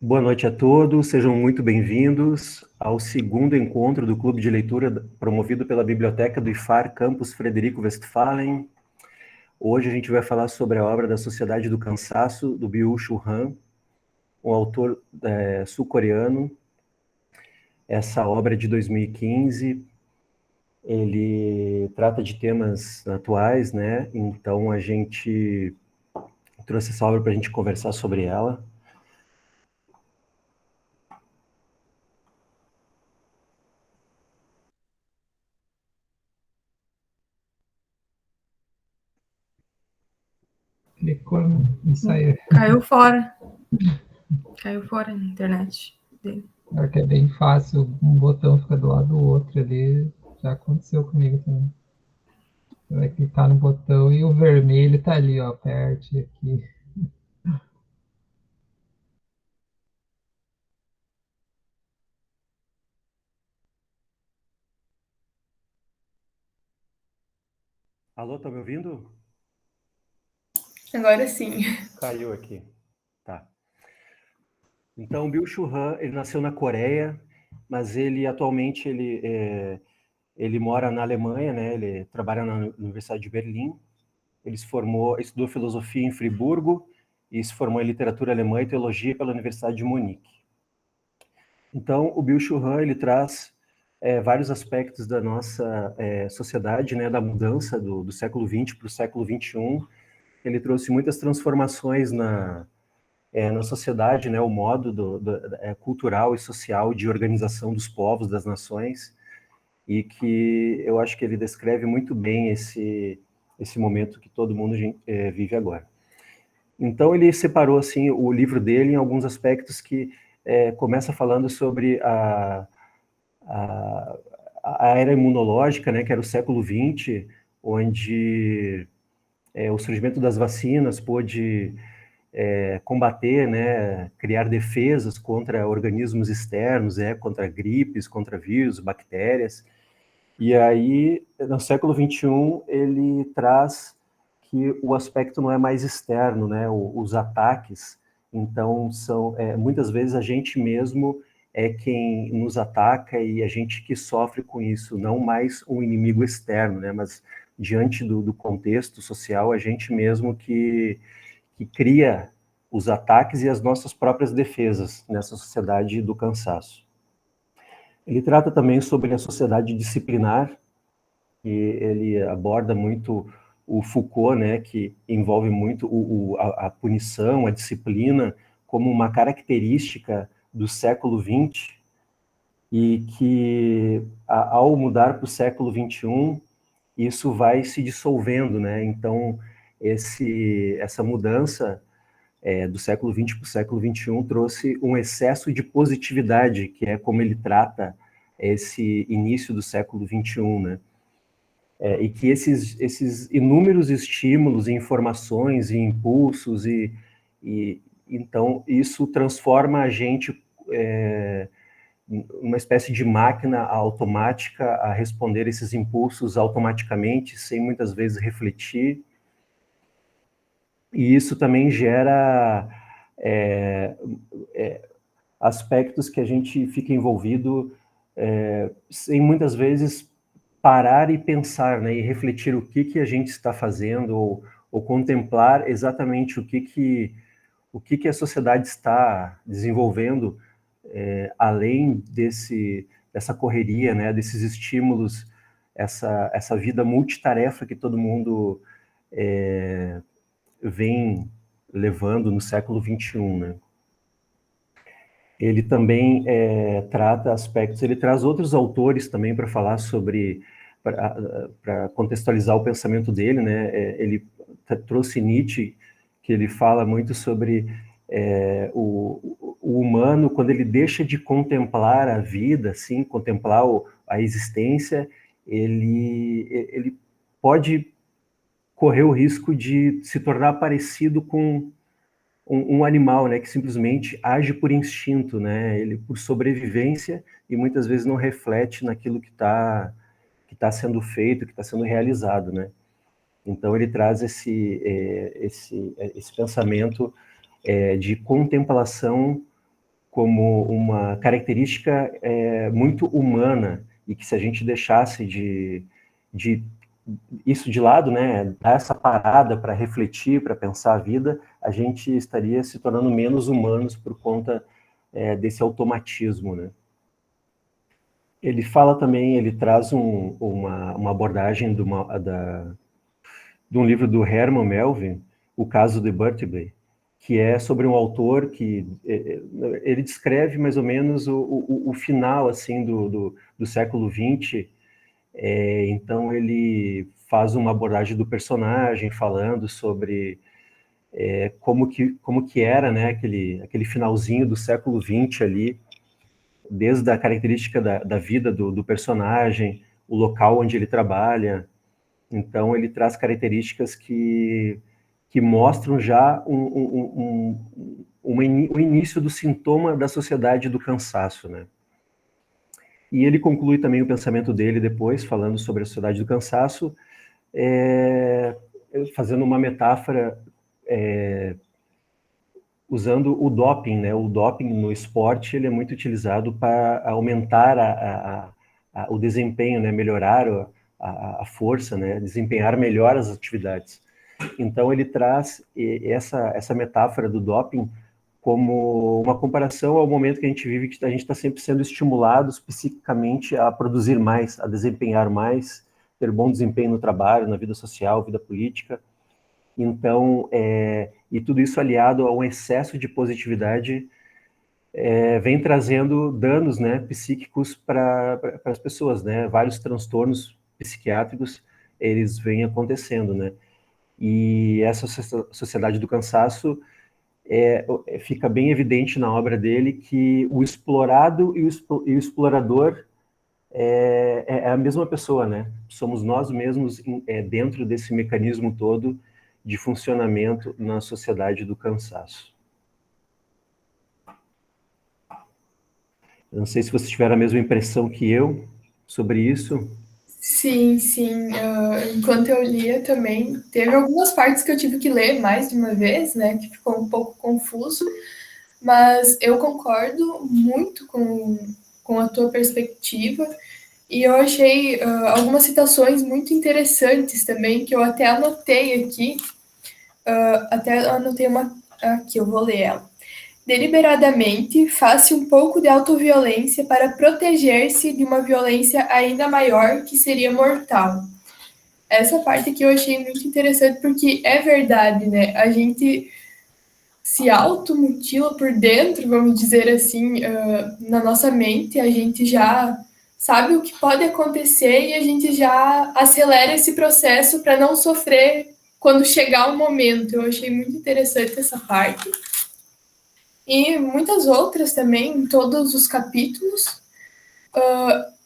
Boa noite a todos, sejam muito bem-vindos ao segundo encontro do Clube de Leitura promovido pela Biblioteca do IFAR Campus Frederico Westphalen. Hoje a gente vai falar sobre a obra da Sociedade do Cansaço, do Byung-Chul Han, um autor sul-coreano. Essa obra é de 2015, ele trata de temas atuais, né? Então a gente trouxe essa obra para a gente conversar sobre ela. Clicou não saiu. Caiu fora. Caiu fora na internet dele. Pior que é bem fácil, um botão fica do lado do outro ali. Já aconteceu comigo também. Você vai clicar no botão e o vermelho tá ali, ó, aperte aqui. Alô, tá me ouvindo? Agora sim. Caiu aqui. Tá. Então, Byung-Chul Han, ele nasceu na Coreia, mas ele atualmente ele mora na Alemanha, né? Ele trabalha na Universidade de Berlim. Ele se formou, estudou filosofia em Friburgo e se formou em literatura alemã e teologia pela Universidade de Munique. Então, o Byung-Chul Han, ele traz vários aspectos da nossa sociedade, né? Da mudança do século XX para o século XXI. Ele trouxe muitas transformações na sociedade, né, o modo cultural e social de organização dos povos, das nações, e que eu acho que ele descreve muito bem esse momento que todo mundo vive agora. Então ele separou assim o livro dele em alguns aspectos que começa falando sobre a, a era imunológica, né, que era o século XX, onde o surgimento das vacinas pôde combater, né, criar defesas contra organismos externos, contra gripes, contra vírus, bactérias. E aí, no século XXI, ele traz que o aspecto não é mais externo, né, os ataques. Então, são muitas vezes a gente mesmo é quem nos ataca e a gente que sofre com isso, não mais um inimigo externo, né, mas diante do contexto social, a gente mesmo que cria os ataques e as nossas próprias defesas nessa sociedade do cansaço. Ele trata também sobre a sociedade disciplinar, e ele aborda muito o Foucault, né, que envolve muito a punição, a disciplina, como uma característica do século XX, e que ao mudar para o século XXI, isso vai se dissolvendo, né? Então, essa mudança do século XX para o século XXI trouxe um excesso de positividade, que é como ele trata esse início do século XXI, né? E que esses inúmeros estímulos, e informações e impulsos, então isso transforma a gente uma espécie de máquina automática a responder esses impulsos automaticamente, sem muitas vezes refletir. E isso também gera aspectos que a gente fica envolvido sem muitas vezes parar e pensar, né, e refletir o que a gente está fazendo, ou contemplar exatamente o que a sociedade está desenvolvendo além dessa correria, né, desses estímulos, essa vida multitarefa que todo mundo vem levando no século XXI, né? Ele também trata aspectos, ele traz outros autores também para falar sobre, para contextualizar o pensamento dele, né? Ele trouxe Nietzsche, que ele fala muito sobre o humano, quando ele deixa de contemplar a vida, assim, contemplar a existência, ele pode correr o risco de se tornar parecido com um animal, né, que simplesmente age por instinto, né, ele por sobrevivência, e muitas vezes não reflete naquilo que tá sendo feito, que está sendo realizado, né. Então ele traz esse pensamento de contemplação como uma característica muito humana, e que se a gente deixasse de isso de lado, né, dar essa parada para refletir, para pensar a vida, a gente estaria se tornando menos humanos por conta desse automatismo, né. Ele fala também, ele traz uma abordagem de um livro do Herman Melville, O Caso de Birthday, que é sobre um autor que ele descreve mais ou menos o final assim do século XX. Então ele faz uma abordagem do personagem, falando sobre como que era, né, aquele finalzinho do século XX ali, desde a característica da vida do personagem, o local onde ele trabalha. Então ele traz características que mostram já o início do sintoma da sociedade do cansaço, né? E ele conclui também o pensamento dele depois, falando sobre a sociedade do cansaço, fazendo uma metáfora usando o doping, né? O doping no esporte ele é muito utilizado para aumentar o desempenho, né? Melhorar a força, né? Desempenhar melhor as atividades. Então ele traz essa metáfora do doping como uma comparação ao momento que a gente vive, que a gente está sempre sendo estimulados psiquicamente a produzir mais, a desempenhar mais, ter bom desempenho no trabalho, na vida social, vida política. Então, e tudo isso aliado a um excesso de positividade vem trazendo danos, né, psíquicos para as pessoas, né? Vários transtornos psiquiátricos, eles vêm acontecendo, né? E essa sociedade do cansaço fica bem evidente na obra dele que o explorado e o explorador é a mesma pessoa, né? Somos nós mesmos dentro desse mecanismo todo de funcionamento na sociedade do cansaço. Eu não sei se vocês tiveram a mesma impressão que eu sobre isso. Sim, sim. Enquanto eu lia também, teve algumas partes que eu tive que ler mais de uma vez, né? Que ficou um pouco confuso, mas eu concordo muito com a tua perspectiva. E eu achei algumas citações muito interessantes também, que eu até anotei aqui. Até anotei uma aqui, eu vou ler ela. Deliberadamente, faz-se um pouco de autoviolência para proteger-se de uma violência ainda maior, que seria mortal. Essa parte aqui eu achei muito interessante, porque é verdade, né? A gente se automutila por dentro, vamos dizer assim, na nossa mente, a gente já sabe o que pode acontecer e a gente já acelera esse processo para não sofrer quando chegar o momento. Eu achei muito interessante essa parte. E muitas outras também, em todos os capítulos.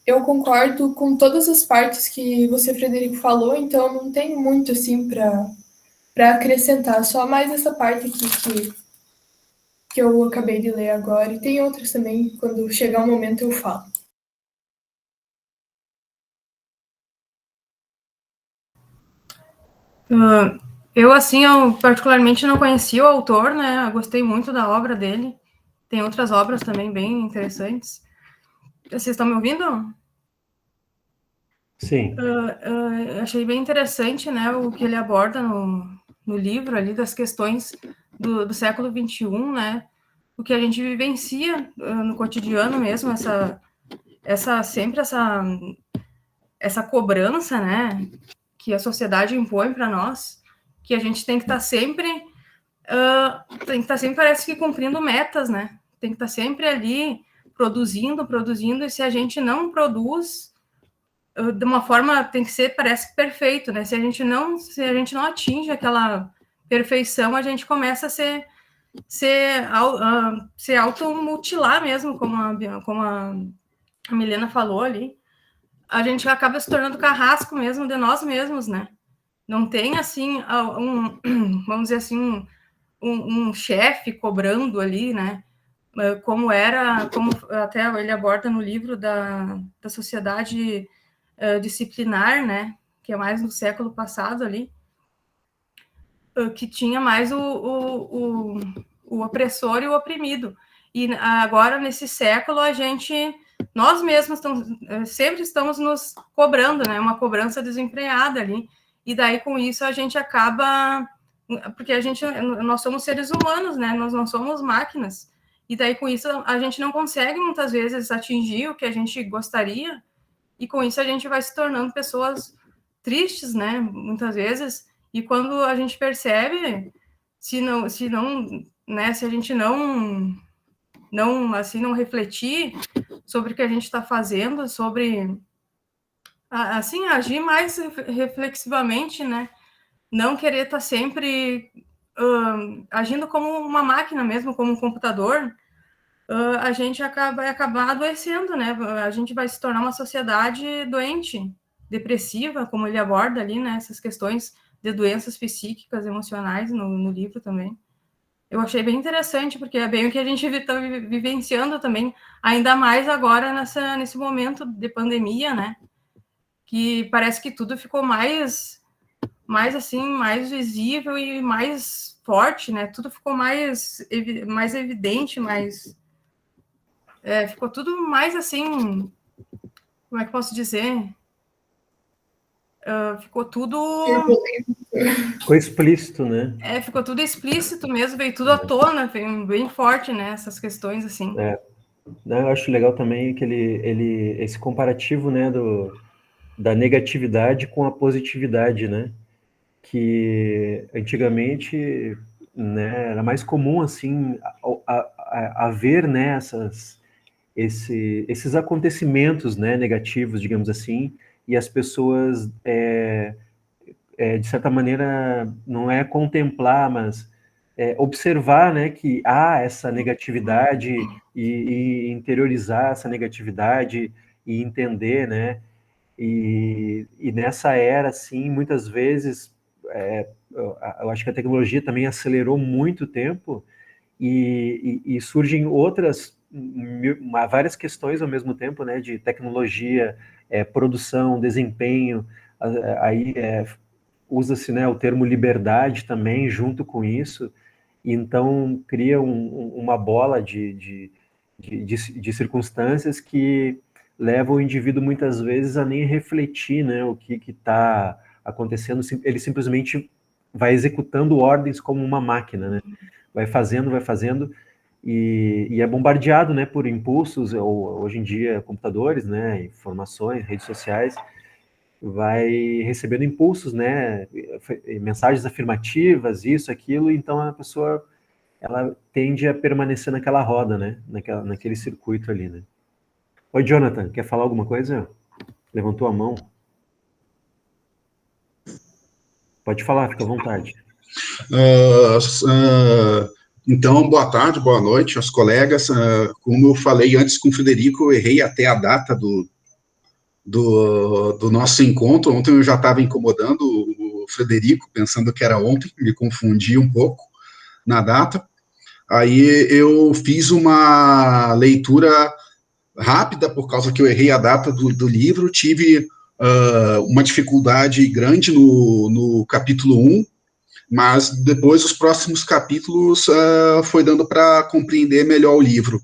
Eu concordo com todas as partes que você, Frederico, falou, então não tenho muito assim para acrescentar, só mais essa parte aqui que eu acabei de ler agora. E tem outras também, quando chegar o momento eu falo. Eu, assim, eu particularmente não conhecia o autor, né? Eu gostei muito da obra dele. Tem outras obras também bem interessantes. Vocês estão me ouvindo? Sim. Achei bem interessante, né, o que ele aborda no livro ali, das questões do século XXI, né? O que a gente vivencia no cotidiano mesmo, sempre essa cobrança, né, que a sociedade impõe para nós, que a gente tem que estar sempre, parece que cumprindo metas, né? Tem que estar sempre ali produzindo, e se a gente não produz de uma forma, tem que ser, parece que perfeito, né? Se a gente não atinge aquela perfeição, a gente começa a se automutilar mesmo, como a Milena falou ali. A gente acaba se tornando carrasco mesmo de nós mesmos, né? Não tem, assim, vamos dizer assim, um chefe cobrando ali, né? Como até ele aborda no livro da sociedade disciplinar, né? Que é mais no século passado ali, que tinha mais o opressor e o oprimido. E agora, nesse século, nós mesmos sempre estamos nos cobrando, né? Uma cobrança desenfreada ali. E daí, com isso, a gente acaba... Porque nós somos seres humanos, né? Nós não somos máquinas. E daí, com isso, a gente não consegue, muitas vezes, atingir o que a gente gostaria. E com isso, a gente vai se tornando pessoas tristes, né? Muitas vezes. E quando a gente percebe, se a gente não refletir sobre o que a gente está fazendo, sobre, assim, agir mais reflexivamente, né? Não querer estar sempre agindo como uma máquina mesmo, como um computador, a gente vai acabar adoecendo, né? A gente vai se tornar uma sociedade doente, depressiva, como ele aborda ali, né? Essas questões de doenças psíquicas, emocionais no livro também. Eu achei bem interessante, porque é bem o que a gente está vivenciando também, ainda mais agora nesse momento de pandemia, né? Que parece que tudo ficou mais visível e mais forte, né? Tudo ficou mais evidente, ficou tudo mais assim, como é que eu posso dizer? Ficou tudo... Ficou explícito, né? Ficou tudo explícito mesmo, veio tudo à tona, veio bem forte, né? Essas questões, assim. Eu acho legal também que esse comparativo, né, da negatividade com a positividade, né? Que antigamente, né, era mais comum, assim, haver, né, esses acontecimentos, né, negativos, digamos assim, e as pessoas, de certa maneira, não é contemplar, mas observar, né, que há essa negatividade e interiorizar essa negatividade e entender, né, e nessa era, assim, muitas vezes, eu acho que a tecnologia também acelerou muito o tempo e surgem várias questões ao mesmo tempo, né, de tecnologia, produção, desempenho, aí usa-se, né, o termo liberdade também junto com isso, e então cria uma bola de circunstâncias que levam o indivíduo muitas vezes a nem refletir, né, o que está acontecendo. Ele simplesmente vai executando ordens como uma máquina, né? Vai fazendo e é bombardeado, né, por impulsos, ou hoje em dia computadores, né, informações, redes sociais, vai recebendo impulsos, né, mensagens afirmativas, isso, aquilo, então a pessoa ela tende a permanecer naquela roda, né, naquele circuito ali, né. Oi, Jonathan, quer falar alguma coisa? Levantou a mão. Pode falar, fica à vontade. Então, boa tarde, boa noite aos colegas. Como eu falei antes com o Frederico, eu errei até a data do nosso encontro. Ontem eu já estava incomodando o Frederico, pensando que era ontem, me confundi um pouco na data. Aí eu fiz uma leitura rápida, por causa que eu errei a data do livro, tive uma dificuldade grande no capítulo 1, mas depois os próximos capítulos foi dando para compreender melhor o livro.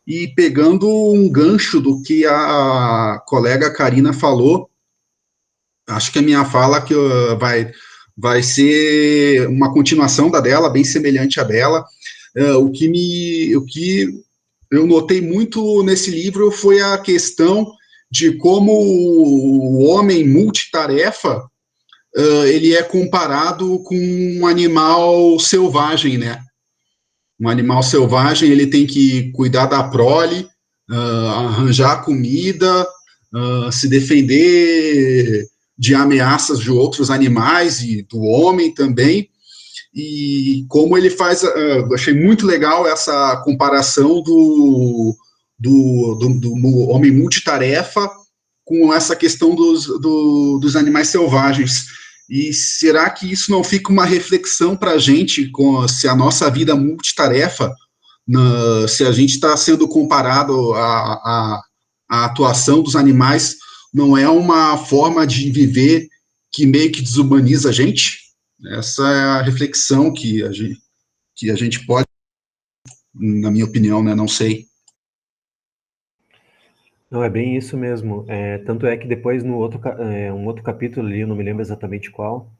E pegando um gancho do que a colega Karina falou, acho que a minha fala que vai ser uma continuação da dela, bem semelhante à dela. O que eu notei muito nesse livro foi a questão de como o homem multitarefa ele é comparado com um animal selvagem, né? Um animal selvagem, ele tem que cuidar da prole, arranjar comida, se defender de ameaças de outros animais e do homem também. E como ele faz, achei muito legal essa comparação do homem multitarefa com essa questão dos animais selvagens. E será que isso não fica uma reflexão para a gente, se a nossa vida multitarefa, se a gente está sendo comparado à atuação dos animais, não é uma forma de viver que meio que desumaniza a gente? Essa é a reflexão que a gente pode na minha opinião, né? Não sei. Não, é bem isso mesmo. Tanto é que depois no um outro capítulo ali, eu não me lembro exatamente qual,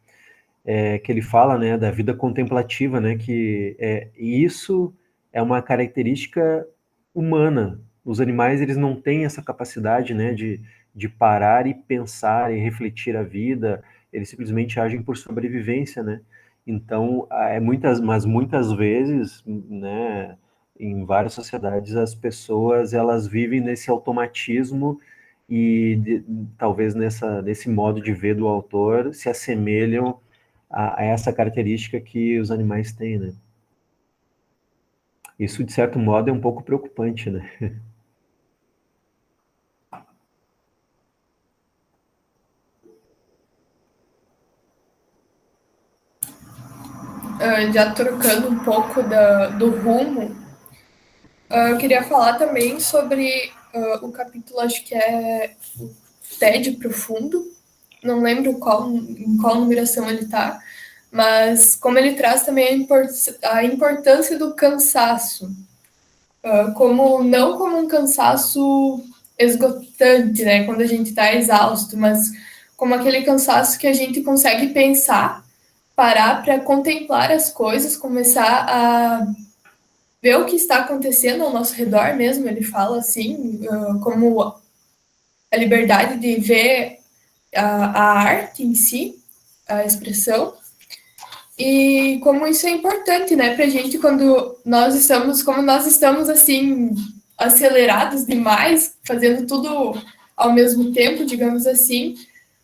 que ele fala, né, da vida contemplativa, né, que isso é uma característica humana. Os animais, eles não têm essa capacidade, né, de parar e pensar e refletir a vida, eles simplesmente agem por sobrevivência, né? Então, mas muitas vezes, né, em várias sociedades, as pessoas, elas vivem nesse automatismo e talvez nesse modo de ver do autor se assemelham a essa característica que os animais têm, né? Isso, de certo modo, é um pouco preocupante, né? Já trocando um pouco do rumo, eu queria falar também sobre o capítulo, acho que é o Tédio Profundo, não lembro em qual numeração ele está, mas como ele traz também a importância do cansaço, não como um cansaço esgotante, né, quando a gente está exausto, mas como aquele cansaço que a gente consegue pensar, parar para contemplar as coisas, começar a ver o que está acontecendo ao nosso redor mesmo. Ele fala assim, como a liberdade de ver a arte em si, a expressão, e como isso é importante, né, para a gente quando como nós estamos assim acelerados demais, fazendo tudo ao mesmo tempo, digamos assim,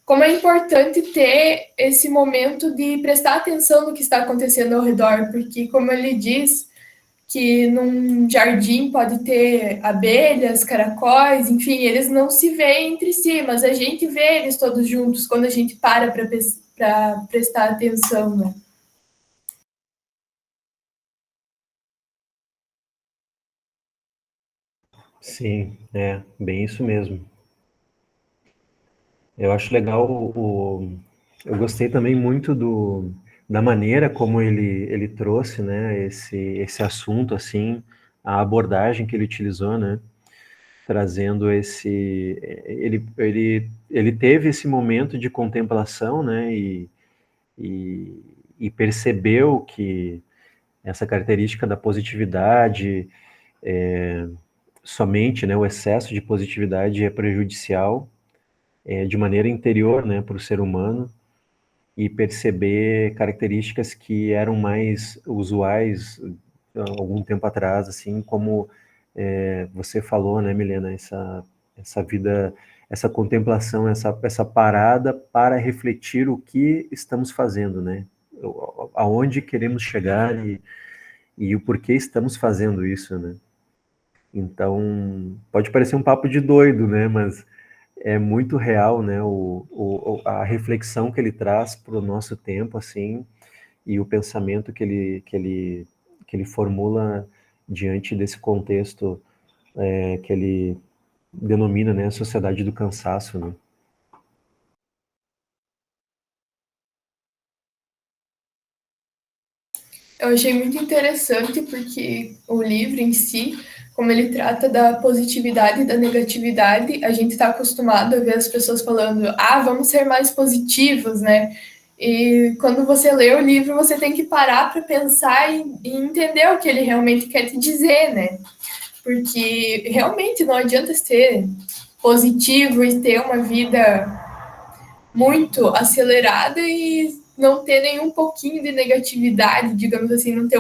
como é importante ter esse momento de prestar atenção no que está acontecendo ao redor, porque como ele diz que num jardim pode ter abelhas, caracóis, enfim, eles não se veem entre si, mas a gente vê eles todos juntos quando a gente para prestar atenção, né? Sim, bem isso mesmo. Eu acho legal eu gostei também muito da maneira como ele trouxe, né, esse assunto, assim, a abordagem que ele utilizou, né, trazendo ele teve esse momento de contemplação, né, e percebeu que essa característica da positividade, somente, né, o excesso de positividade é prejudicial, de maneira interior, né, para o ser humano, e perceber características que eram mais usuais algum tempo atrás, assim como você falou, né, Milena, essa vida, essa contemplação, essa parada para refletir o que estamos fazendo, né, aonde queremos chegar e o porquê estamos fazendo isso, né. Então, pode parecer um papo de doido, né, mas é muito real, né, a reflexão que ele traz para o nosso tempo, assim, e o pensamento que ele formula diante desse contexto que ele denomina, né, a sociedade do cansaço, né. Eu achei muito interessante porque o livro em si, como ele trata da positividade e da negatividade, a gente está acostumado a ver as pessoas falando, vamos ser mais positivos, né? E quando você lê o livro, você tem que parar para pensar e entender o que ele realmente quer te dizer, né? Porque realmente não adianta ser positivo e ter uma vida muito acelerada e não ter nenhum pouquinho de negatividade, digamos assim, não ter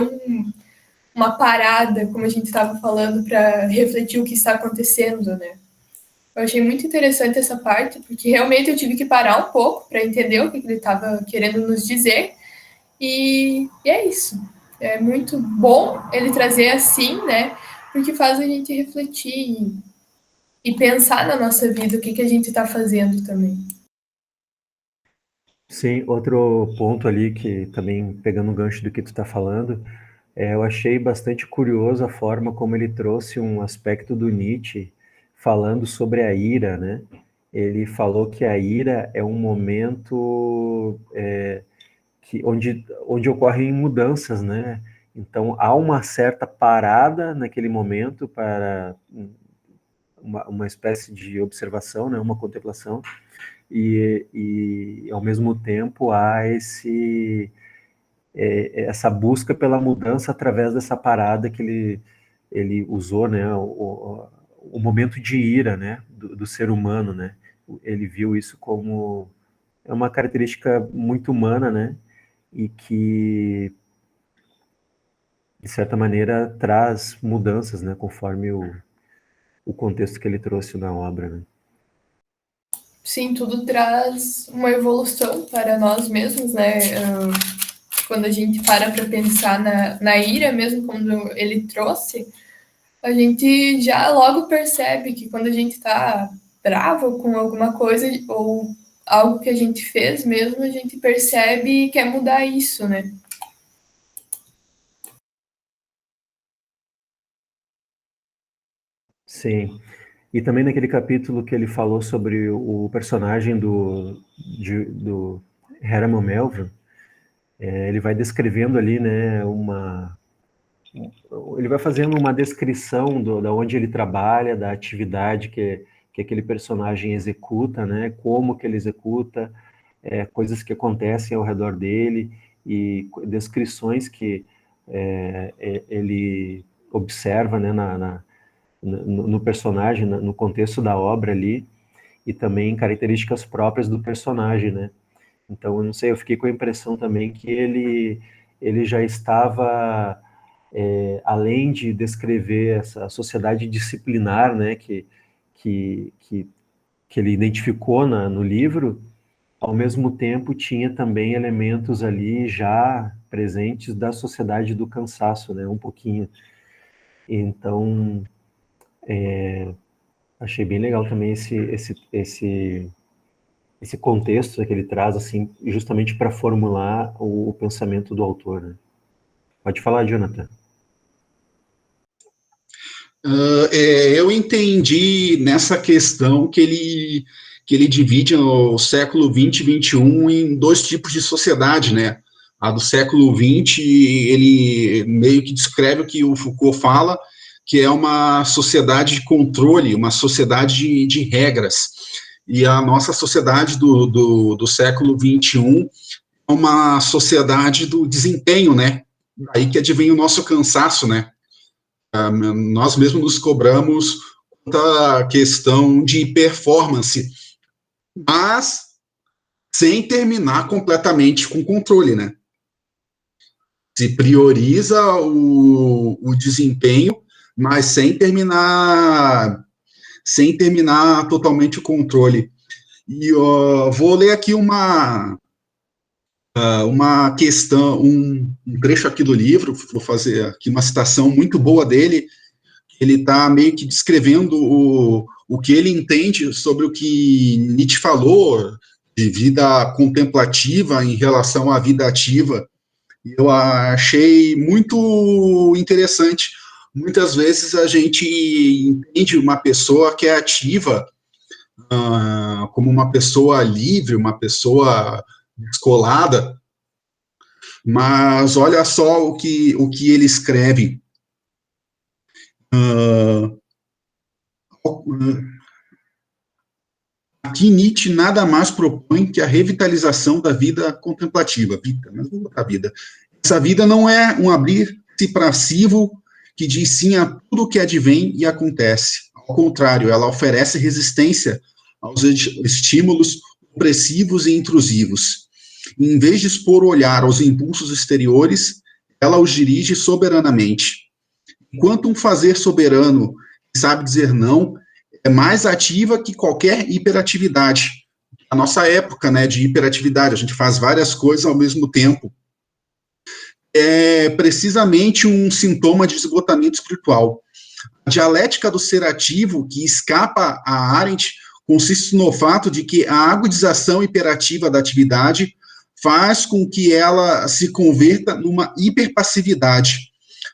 uma parada, como a gente estava falando, para refletir o que está acontecendo, né? Eu achei muito interessante essa parte, porque realmente eu tive que parar um pouco para entender o que ele estava querendo nos dizer, e é isso. É muito bom ele trazer assim, né? Porque faz a gente refletir e pensar na nossa vida o que a gente está fazendo também. Sim, outro ponto ali que também pegando o gancho do que tu está falando, eu achei bastante curioso a forma como ele trouxe um aspecto do Nietzsche falando sobre a ira, né? Ele falou que a ira é um momento onde ocorrem mudanças, né? Então, há uma certa parada naquele momento para uma espécie de observação, né, uma contemplação, e ao mesmo tempo há essa busca pela mudança através dessa parada que ele usou, né, o momento de ira, né, do ser humano, né, ele viu isso como uma característica muito humana, né, e que, de certa maneira, traz mudanças, né, conforme o contexto que ele trouxe na obra, né. Sim, tudo traz uma evolução para nós mesmos, né? Quando a gente para pensar na ira mesmo, quando ele trouxe, a gente já logo percebe que quando a gente está bravo com alguma coisa ou algo que a gente fez mesmo, a gente percebe e quer mudar isso, né? Sim. E também naquele capítulo que ele falou sobre o personagem do Herman Melville, ele vai descrevendo ali, né, ele vai fazendo uma descrição da onde ele trabalha, da atividade que aquele personagem executa, né, como que ele executa, coisas que acontecem ao redor dele e descrições que ele observa, né, no personagem, no contexto da obra ali, e também características próprias do personagem, né? Então, eu não sei, eu fiquei com a impressão também que ele já estava, além de descrever essa sociedade disciplinar, né, que, que, que ele identificou no livro, ao mesmo tempo tinha também elementos ali já presentes da sociedade do cansaço, né, um pouquinho. Então, achei bem legal também esse contexto que ele traz, assim, justamente para formular o pensamento do autor, né? Pode falar, Jonathan. Eu entendi nessa questão que ele divide o século XX e XXI em dois tipos de sociedade, né? A do século XX, ele meio que descreve o que o Foucault fala, que é uma sociedade de controle, uma sociedade de regras. E a nossa sociedade do século XXI é uma sociedade do desempenho, né? Aí que advém o nosso cansaço, né? Nós mesmos nos cobramos da questão de performance, mas sem terminar completamente com controle, né? Se prioriza o desempenho, mas sem terminar totalmente o controle. E vou ler aqui uma questão, um trecho aqui do livro, vou fazer aqui uma citação muito boa dele. Ele está meio que descrevendo o que ele entende sobre o que Nietzsche falou de vida contemplativa em relação à vida ativa. Eu achei muito interessante. Muitas vezes a gente entende uma pessoa que é ativa como uma pessoa livre, uma pessoa descolada, mas olha só o que ele escreve. Aqui Nietzsche nada mais propõe que a revitalização da vida contemplativa. Essa vida não é um abrir-se passivo que diz sim a tudo que advém e acontece. Ao contrário, ela oferece resistência aos estímulos opressivos e intrusivos. Em vez de expor o olhar aos impulsos exteriores, ela os dirige soberanamente. Enquanto um fazer soberano que sabe dizer não é mais ativa que qualquer hiperatividade. A nossa época, né, de hiperatividade, a gente faz várias coisas ao mesmo tempo. É precisamente um sintoma de esgotamento espiritual. A dialética do ser ativo, que escapa a Arendt, consiste no fato de que a agudização hiperativa da atividade faz com que ela se converta numa hiperpassividade,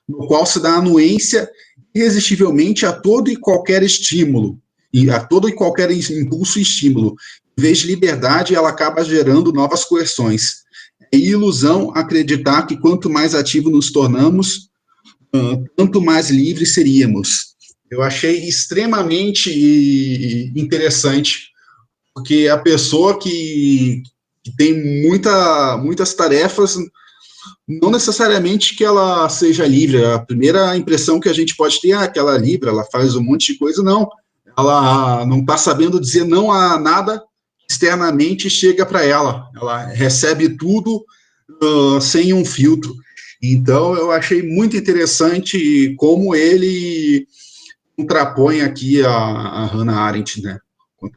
no qual se dá anuência irresistivelmente a todo e qualquer estímulo, e a todo e qualquer impulso e estímulo. Em vez de liberdade, ela acaba gerando novas coerções. É ilusão acreditar que quanto mais ativo nos tornamos, tanto mais livres seríamos. Eu achei extremamente interessante, porque a pessoa que tem muitas tarefas, não necessariamente que ela seja livre. A primeira impressão que a gente pode ter é que ela é livre, ela faz um monte de coisa, não. Ela não está sabendo dizer não a nada externamente chega para ela. Ela recebe tudo sem um filtro. Então, eu achei muito interessante como ele contrapõe aqui a Hannah Arendt, né?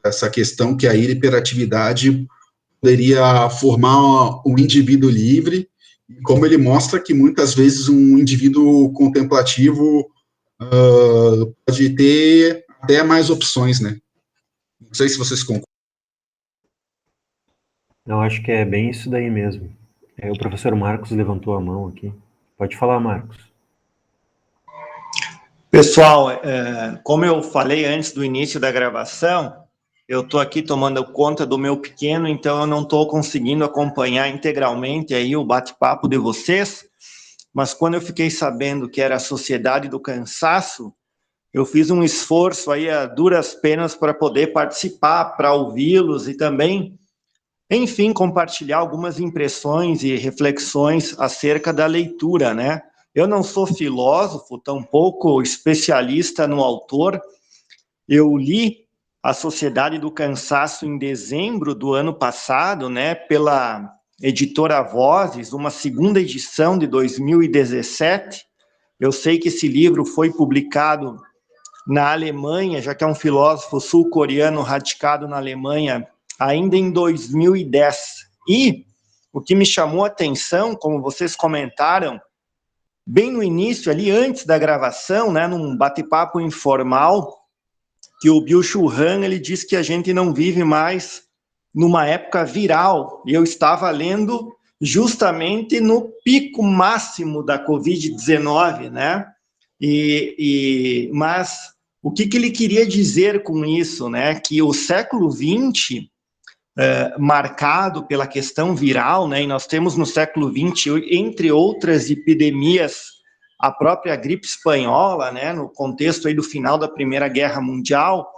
Essa questão que a hiperatividade poderia formar um indivíduo livre, como ele mostra que muitas vezes um indivíduo contemplativo pode ter até mais opções, né? Não sei se vocês concordam. Eu acho que é bem isso daí mesmo. O professor Marcos levantou a mão aqui. Pode falar, Marcos. Pessoal, como eu falei antes do início da gravação, eu estou aqui tomando conta do meu pequeno, então eu não estou conseguindo acompanhar integralmente aí o bate-papo de vocês, mas quando eu fiquei sabendo que era a Sociedade do Cansaço, eu fiz um esforço aí a duras penas para poder participar, para ouvi-los e também, enfim, compartilhar algumas impressões e reflexões acerca da leitura, né? Eu não sou filósofo, tampouco especialista no autor. Eu li A Sociedade do Cansaço em dezembro do ano passado, né, pela editora Vozes, uma segunda edição de 2017. Eu sei que esse livro foi publicado na Alemanha, já que é um filósofo sul-coreano radicado na Alemanha, ainda em 2010. E o que me chamou a atenção, como vocês comentaram, bem no início, ali antes da gravação, né, num bate-papo informal, que o Byung-Chul Han, ele diz que a gente não vive mais numa época viral, e eu estava lendo justamente no pico máximo da Covid-19, né, mas o que ele queria dizer com isso, né, que o século XX, marcado pela questão viral, né, e nós temos no século XX, entre outras epidemias, a própria gripe espanhola, né, no contexto aí do final da Primeira Guerra Mundial,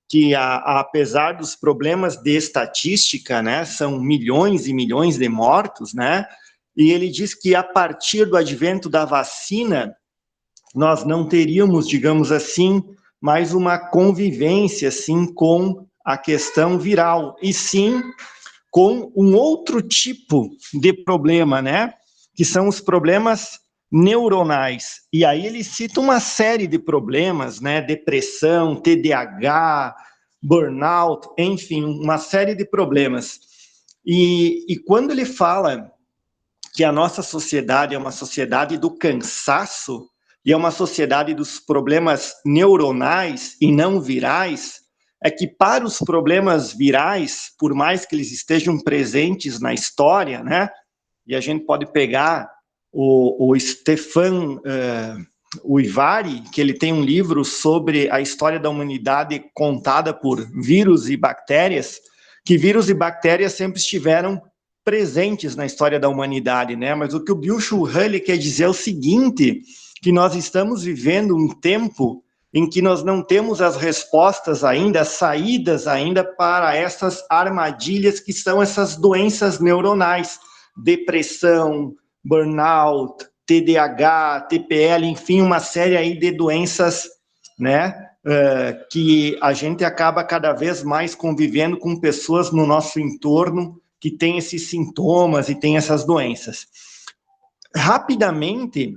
que apesar dos problemas de estatística, né, são milhões e milhões de mortos, né, e ele diz que a partir do advento da vacina, nós não teríamos, digamos assim, mais uma convivência, assim, com a questão viral, e sim com um outro tipo de problema, né, que são os problemas neuronais. E aí ele cita uma série de problemas, né, depressão, TDAH, burnout, enfim, uma série de problemas. E quando ele fala que a nossa sociedade é uma sociedade do cansaço, e é uma sociedade dos problemas neuronais e não virais, é que para os problemas virais, por mais que eles estejam presentes na história, né, e a gente pode pegar o Stefan Uivari, que ele tem um livro sobre a história da humanidade contada por vírus e bactérias, que vírus e bactérias sempre estiveram presentes na história da humanidade, né? Mas o que o Byung-Chul Han quer dizer é o seguinte, que nós estamos vivendo um tempo em que nós não temos as respostas ainda, as saídas ainda para essas armadilhas que são essas doenças neuronais, depressão, burnout, TDAH, TPL, enfim, uma série aí de doenças, né, que a gente acaba cada vez mais convivendo com pessoas no nosso entorno que têm esses sintomas e têm essas doenças. Rapidamente,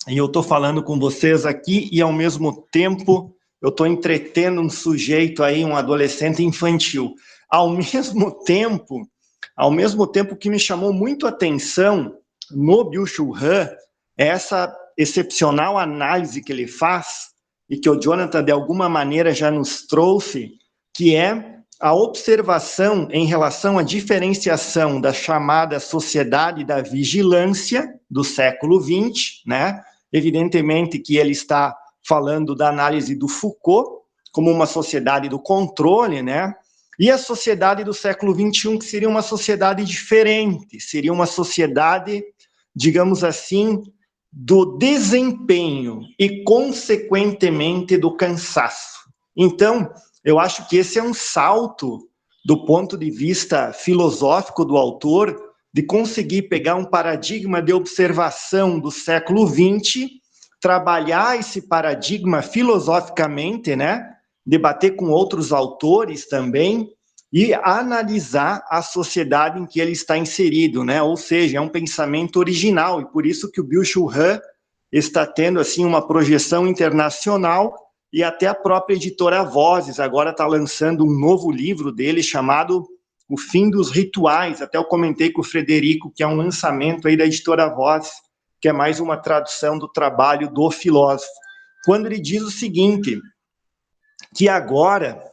e eu estou falando com vocês aqui e, ao mesmo tempo, eu estou entretendo um sujeito aí, um adolescente infantil. Ao mesmo tempo, o que me chamou muito a atenção no Byung-Chul Han é essa excepcional análise que ele faz e que o Jonathan, de alguma maneira, já nos trouxe, que é a observação em relação à diferenciação da chamada sociedade da vigilância do século XX, né? Evidentemente que ele está falando da análise do Foucault como uma sociedade do controle, né? E a sociedade do século XXI, que seria uma sociedade diferente, seria uma sociedade, digamos assim, do desempenho e, consequentemente, do cansaço. Então, eu acho que esse é um salto do ponto de vista filosófico do autor, de conseguir pegar um paradigma de observação do século XX, trabalhar esse paradigma filosoficamente, né? Debater com outros autores também e analisar a sociedade em que ele está inserido, né? Ou seja, é um pensamento original, e por isso que o Byung-Chul Han está tendo assim uma projeção internacional, e até a própria editora Vozes agora está lançando um novo livro dele chamado O Fim dos Rituais. Até eu comentei com o Frederico que é um lançamento aí da editora Vozes, que é mais uma tradução do trabalho do filósofo, quando ele diz o seguinte, que agora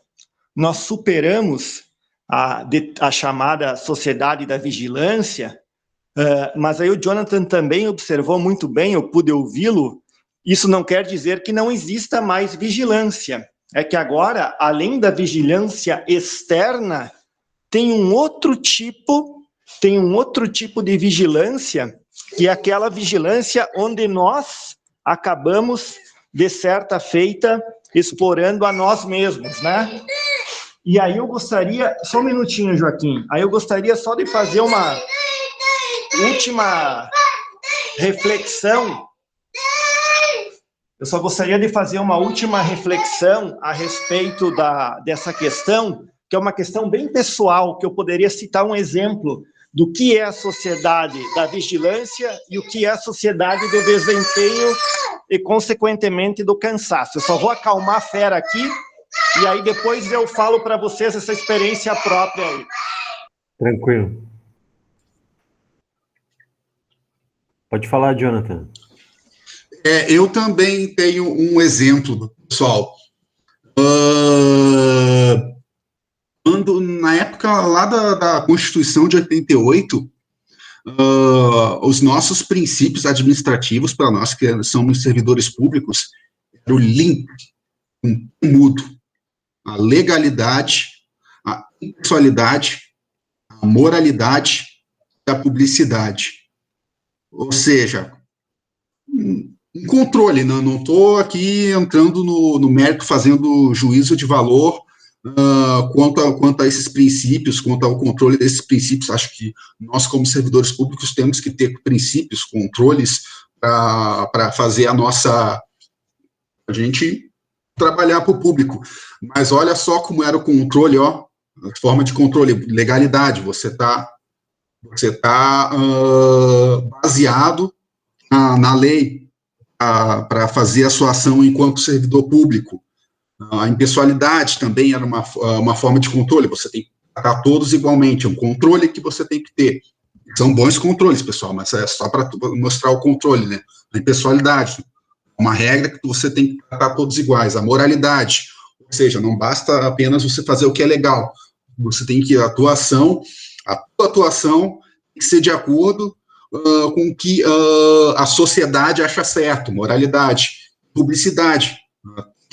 nós superamos a chamada sociedade da vigilância, mas aí o Jonathan também observou muito bem, eu pude ouvi-lo, isso não quer dizer que não exista mais vigilância, é que agora, além da vigilância externa, tem um outro tipo de vigilância, que é aquela vigilância onde nós acabamos, de certa feita, explorando a nós mesmos, né? E aí eu gostaria, só um minutinho, Joaquim, aí eu gostaria só de fazer uma última reflexão. Eu só gostaria de fazer uma última reflexão a respeito dessa questão, que é uma questão bem pessoal, que eu poderia citar um exemplo do que é a sociedade da vigilância e o que é a sociedade do desempenho e, consequentemente, do cansaço. Eu só vou acalmar a fera aqui, e aí depois eu falo para vocês essa experiência própria aí. Tranquilo. Pode falar, Jonathan. Eu também tenho um exemplo, pessoal. Quando, na época lá da Constituição de 88, os nossos princípios administrativos, para nós que somos servidores públicos, era o limpo, um mudo, a legalidade, a impessoalidade, a moralidade e a publicidade. Ou seja, um controle, não estou aqui entrando no mérito, fazendo juízo de valor quanto a esses princípios, quanto ao controle desses princípios. Acho que nós, como servidores públicos, temos que ter princípios, controles, para fazer a gente trabalhar para o público. Mas olha só como era o controle, a forma de controle, legalidade, você tá baseado na lei, para fazer a sua ação enquanto servidor público. A impessoalidade também era uma forma de controle, você tem que tratar todos igualmente, é um controle que você tem que ter. São bons controles, pessoal, mas é só para mostrar o controle, né? A impessoalidade, uma regra que você tem que tratar todos iguais. A moralidade, ou seja, não basta apenas você fazer o que é legal, você tem que, a tua atuação tem que ser de acordo com o que a sociedade acha certo, moralidade, publicidade,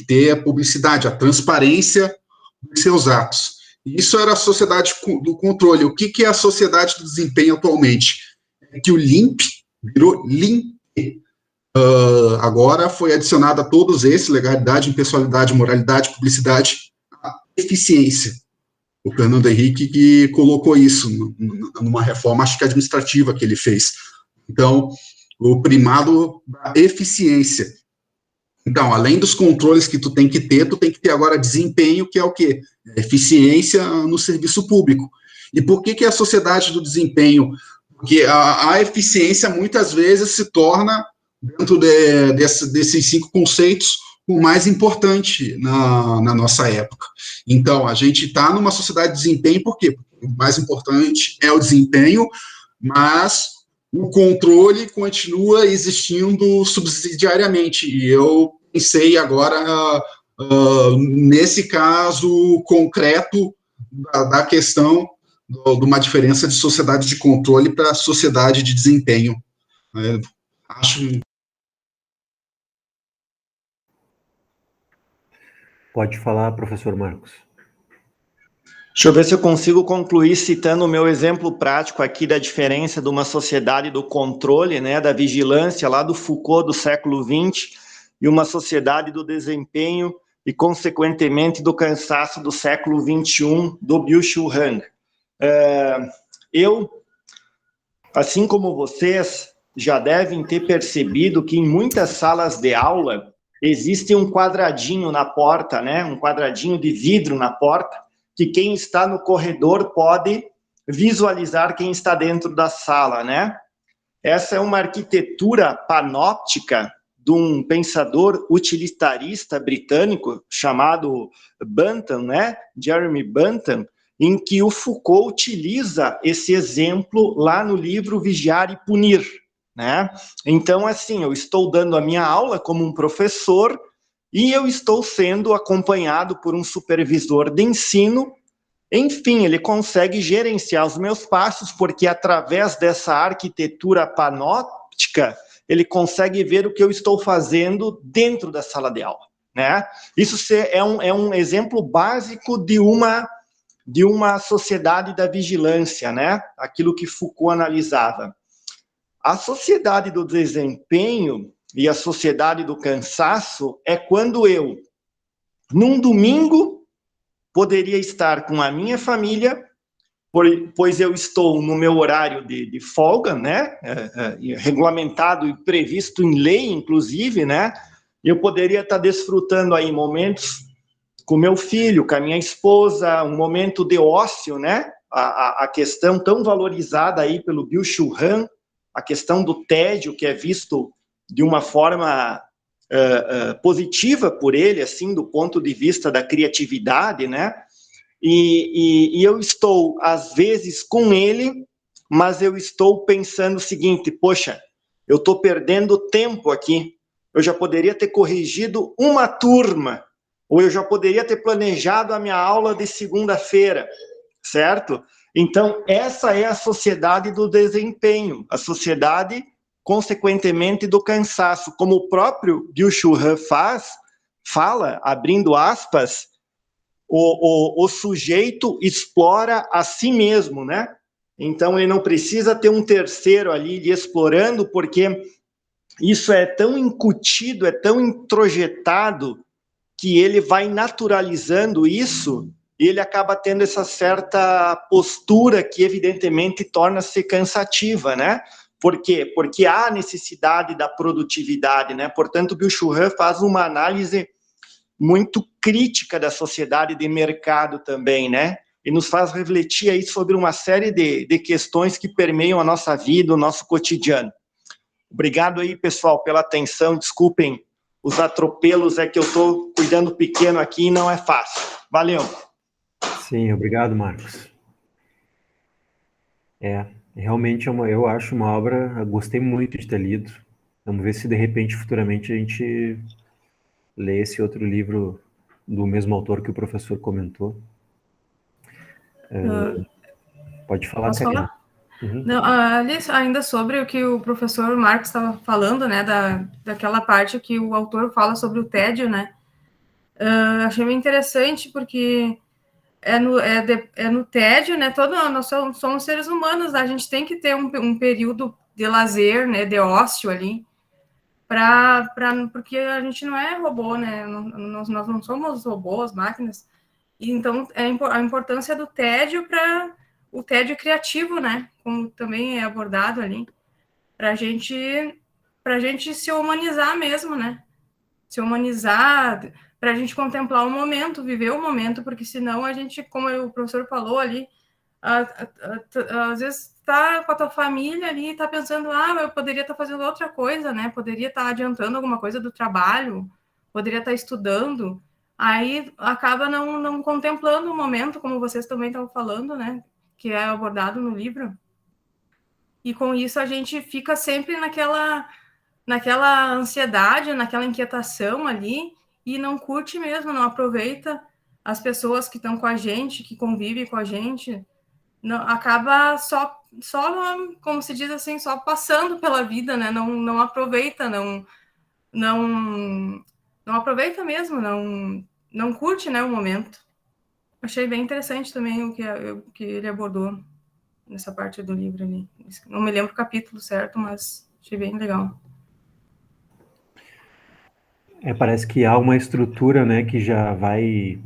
ter a publicidade, a transparência dos seus atos. Isso era a sociedade do controle. O que é a sociedade do desempenho atualmente? É que o LIMP virou LIMP. Agora foi adicionado a todos esses, legalidade, impessoalidade, moralidade, publicidade, a eficiência. O Fernando Henrique que colocou isso numa reforma, acho que administrativa que ele fez. Então, o primado da eficiência. Então, além dos controles que tu tem que ter agora desempenho, que é o quê? Eficiência no serviço público. E por que a sociedade do desempenho? Porque a eficiência, muitas vezes, se torna, dentro desses 5 conceitos, o mais importante na nossa época. Então, a gente está numa sociedade de desempenho, por quê? Porque o mais importante é o desempenho, mas o controle continua existindo subsidiariamente. E eu pensei agora, nesse caso concreto, da questão de uma diferença de sociedade de controle para sociedade de desempenho. Acho. Pode falar, professor Marcos. Deixa eu ver se eu consigo concluir citando o meu exemplo prático aqui da diferença de uma sociedade do controle, né, da vigilância lá do Foucault do século XX e uma sociedade do desempenho e, consequentemente, do cansaço do século XXI do Byung-Chul Han. Eu, assim como vocês, já devem ter percebido que em muitas salas de aula existe um quadradinho na porta, né, um quadradinho de vidro na porta, que quem está no corredor pode visualizar quem está dentro da sala, né? Essa é uma arquitetura panóptica de um pensador utilitarista britânico chamado Bentham, né? Jeremy Bentham, em que o Foucault utiliza esse exemplo lá no livro Vigiar e Punir, né? Então, assim, eu estou dando a minha aula como um professor e eu estou sendo acompanhado por um supervisor de ensino. Enfim, ele consegue gerenciar os meus passos, porque através dessa arquitetura panóptica, ele consegue ver o que eu estou fazendo dentro da sala de aula, né? Isso é um exemplo básico de uma sociedade da vigilância, né? Aquilo que Foucault analisava. A sociedade do desempenho e a sociedade do cansaço é quando eu, num domingo, poderia estar com a minha família, pois eu estou no meu horário de folga, né? Regulamentado e previsto em lei, inclusive, né? Eu poderia estar desfrutando aí momentos com meu filho, com a minha esposa, um momento de ócio, né? A questão tão valorizada aí pelo Byung-Chul Han, a questão do tédio, que é visto de uma forma positiva por ele, assim, do ponto de vista da criatividade, né? E eu estou, às vezes, com ele, mas eu estou pensando o seguinte, poxa, eu estou perdendo tempo aqui, eu já poderia ter corrigido uma turma, ou eu já poderia ter planejado a minha aula de segunda-feira, certo? Então, essa é a sociedade do desempenho, a sociedade, consequentemente, do cansaço. Como o próprio Byung-Chul Han fala, abrindo aspas, o sujeito explora a si mesmo, né? Então, ele não precisa ter um terceiro ali lhe explorando, porque isso é tão incutido, é tão introjetado, que ele vai naturalizando isso e ele acaba tendo essa certa postura que, evidentemente, torna-se cansativa, né? Por quê? Porque há necessidade da produtividade, né? Portanto, o Byung-Chul Han faz uma análise muito crítica da sociedade de mercado também, né? E nos faz refletir aí sobre uma série de questões que permeiam a nossa vida, o nosso cotidiano. Obrigado aí, pessoal, pela atenção. Desculpem os atropelos, é que eu estou cuidando pequeno aqui e não é fácil. Valeu. Sim, obrigado, Marcos. Realmente eu acho uma obra, eu gostei muito de ter lido. Vamos ver se de repente, futuramente, a gente lê esse outro livro do mesmo autor que o professor comentou. Pode falar, Posso Karina. falar? Não, ali, ainda sobre o que o professor Marcos estava falando, né, daquela parte que o autor fala sobre o tédio, né, achei bem interessante, porque é no tédio, né, nós somos seres humanos, a gente tem que ter um período de lazer, né, de ócio ali, porque a gente não é robô, né, nós não somos robôs, máquinas, e então a importância do tédio para o tédio criativo, né, como também é abordado ali, para a gente se humanizar mesmo, né, se humanizar, para a gente contemplar o momento, viver o momento, porque senão a gente, como o professor falou ali, às vezes tá com a tua família ali e tá pensando, eu poderia estar fazendo outra coisa, né? Poderia estar adiantando alguma coisa do trabalho, poderia estar estudando, aí acaba não contemplando o momento, como vocês também estão falando, né? Que é abordado no livro. E com isso a gente fica sempre naquela ansiedade, naquela inquietação ali, e não curte mesmo, não aproveita as pessoas que estão com a gente, que convivem com a gente, não, acaba só, como se diz assim, só passando pela vida, né? Não aproveita, não aproveita mesmo, não curte, né, o momento. Achei bem interessante também o que ele abordou nessa parte do livro ali. Não me lembro o capítulo certo, mas achei bem legal. Parece que há uma estrutura, né, que já vai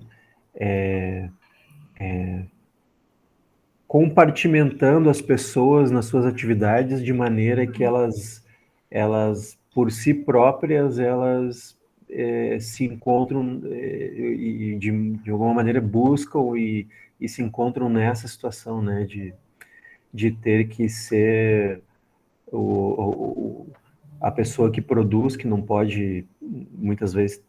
compartimentando as pessoas nas suas atividades de maneira que elas por si próprias, elas se encontram e de alguma maneira buscam e se encontram nessa situação, né, de ter que ser a pessoa que produz, que não pode, muitas vezes,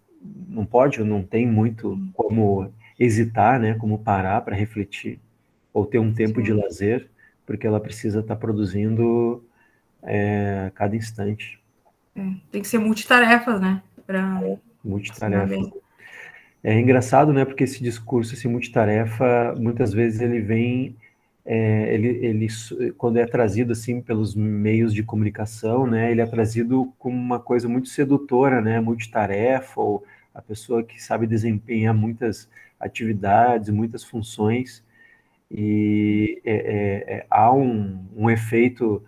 não pode ou não tem muito como hesitar, né, como parar para refletir, ou ter um tempo de lazer, porque ela precisa estar produzindo a cada instante. Tem que ser multitarefas, né? Para Multitarefa. É engraçado, né, porque esse discurso, esse multitarefa, muitas vezes ele vem, ele quando é trazido assim pelos meios de comunicação, né, ele é trazido como uma coisa muito sedutora, né, multitarefa, ou a pessoa que sabe desempenhar muitas atividades, muitas funções, e há um efeito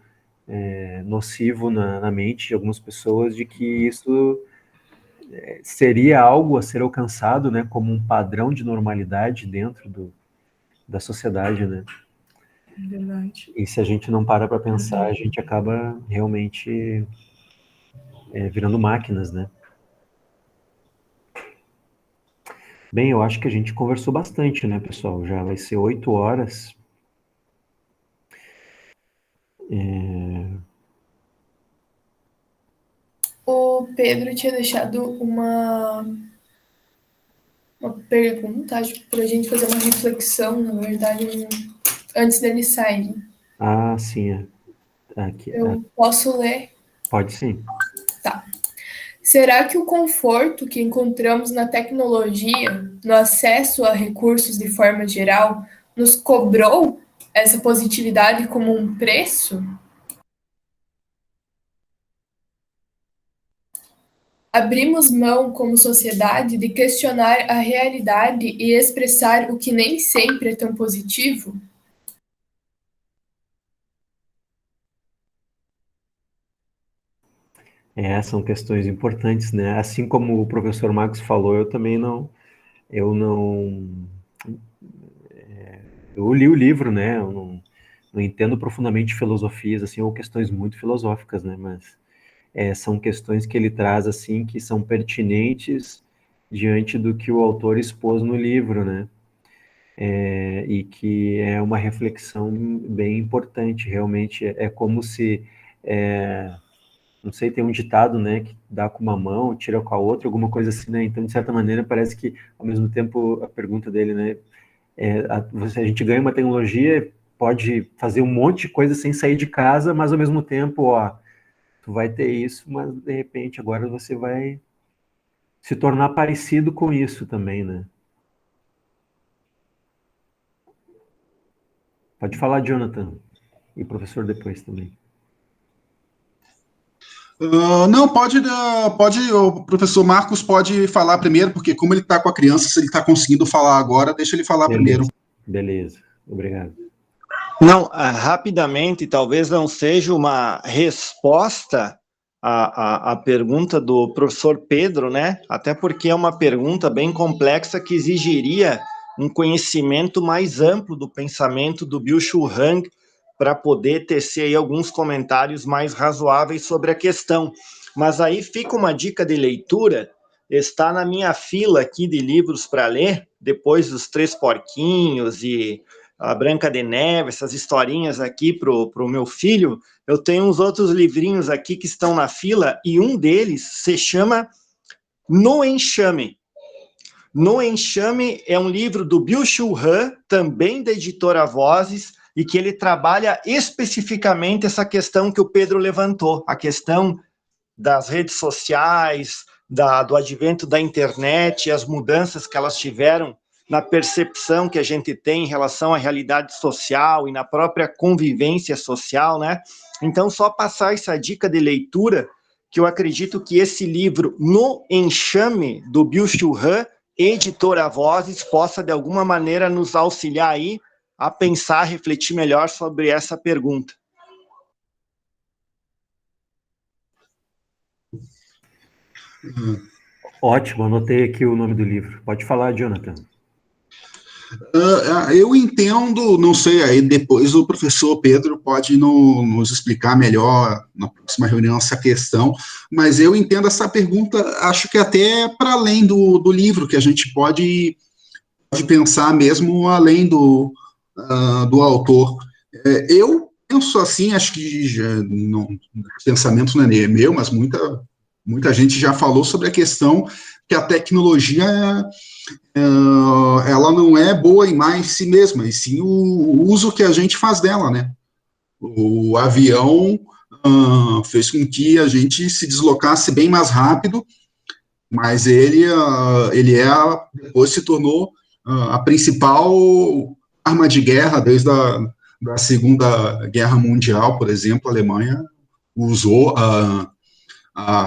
nocivo na mente de algumas pessoas de que isso seria algo a ser alcançado, né, como um padrão de normalidade dentro da sociedade, né? Verdade. E se a gente não para pensar, a gente acaba realmente virando máquinas, né? Bem, eu acho que a gente conversou bastante, né, pessoal? Já vai ser 8 horas. O Pedro tinha deixado uma pergunta, acho que para a gente fazer uma reflexão, na verdade, antes dele sair. Ah, sim. Aqui, Eu posso ler? pode sim. Tá. Será que o conforto que encontramos na tecnologia, no acesso a recursos de forma geral, nos cobrou essa positividade como um preço? Abrimos mão, como sociedade, de questionar a realidade e expressar o que nem sempre é tão positivo? São questões importantes, né? Assim como o professor Marcos falou, eu não, eu li o livro, né? Eu não entendo profundamente filosofias, assim, ou questões muito filosóficas, né? Mas são questões que ele traz, assim, que são pertinentes diante do que o autor expôs no livro, né? E que é uma reflexão bem importante, realmente. É como se, não sei, tem um ditado, né, que dá com uma mão, tira com a outra, alguma coisa assim, né? Então, de certa maneira, parece que, ao mesmo tempo, a pergunta dele, né, a gente ganha uma tecnologia, pode fazer um monte de coisa sem sair de casa, mas, ao mesmo tempo, ó, tu vai ter isso, mas, de repente, agora você vai se tornar parecido com isso também, né? Pode falar, Jonathan, e professor depois também. Não, o professor Marcos pode falar primeiro, porque como ele está com a criança, se ele está conseguindo falar agora, deixa ele falar primeiro. Beleza, obrigado. Não, rapidamente, talvez não seja uma resposta à pergunta do professor Pedro, né? Até porque é uma pergunta bem complexa que exigiria um conhecimento mais amplo do pensamento do Byung-Chul Han para poder tecer aí alguns comentários mais razoáveis sobre a questão. Mas aí fica uma dica de leitura, está na minha fila aqui de livros para ler, depois dos Três Porquinhos e a Branca de Neve, essas historinhas aqui pro meu filho, eu tenho uns outros livrinhos aqui que estão na fila, e um deles se chama No Enxame. No Enxame é um livro do Byung-Chul Han, também da editora Vozes, e que ele trabalha especificamente essa questão que o Pedro levantou, a questão das redes sociais, do advento da internet, as mudanças que elas tiveram na percepção que a gente tem em relação à realidade social e na própria convivência social, né? Então, só passar essa dica de leitura, que eu acredito que esse livro, No Enxame, do Byung-Chul Han, Editora Vozes possa, de alguma maneira, nos auxiliar aí a pensar, refletir melhor sobre essa pergunta. Ótimo, anotei aqui o nome do livro. Pode falar, Jonathan. Eu entendo, não sei, aí depois o professor Pedro pode nos explicar melhor na próxima reunião essa questão, mas eu entendo essa pergunta, acho que até para além do livro, que a gente pode pensar mesmo além do autor. Eu penso assim, acho que pensamento não é meu, mas muita gente já falou sobre a questão que a tecnologia ela não é boa em si mesma, e sim o uso que a gente faz dela, né? O avião fez com que a gente se deslocasse bem mais rápido, mas depois se tornou a principal arma de guerra desde da Segunda Guerra Mundial, por exemplo. A Alemanha usou a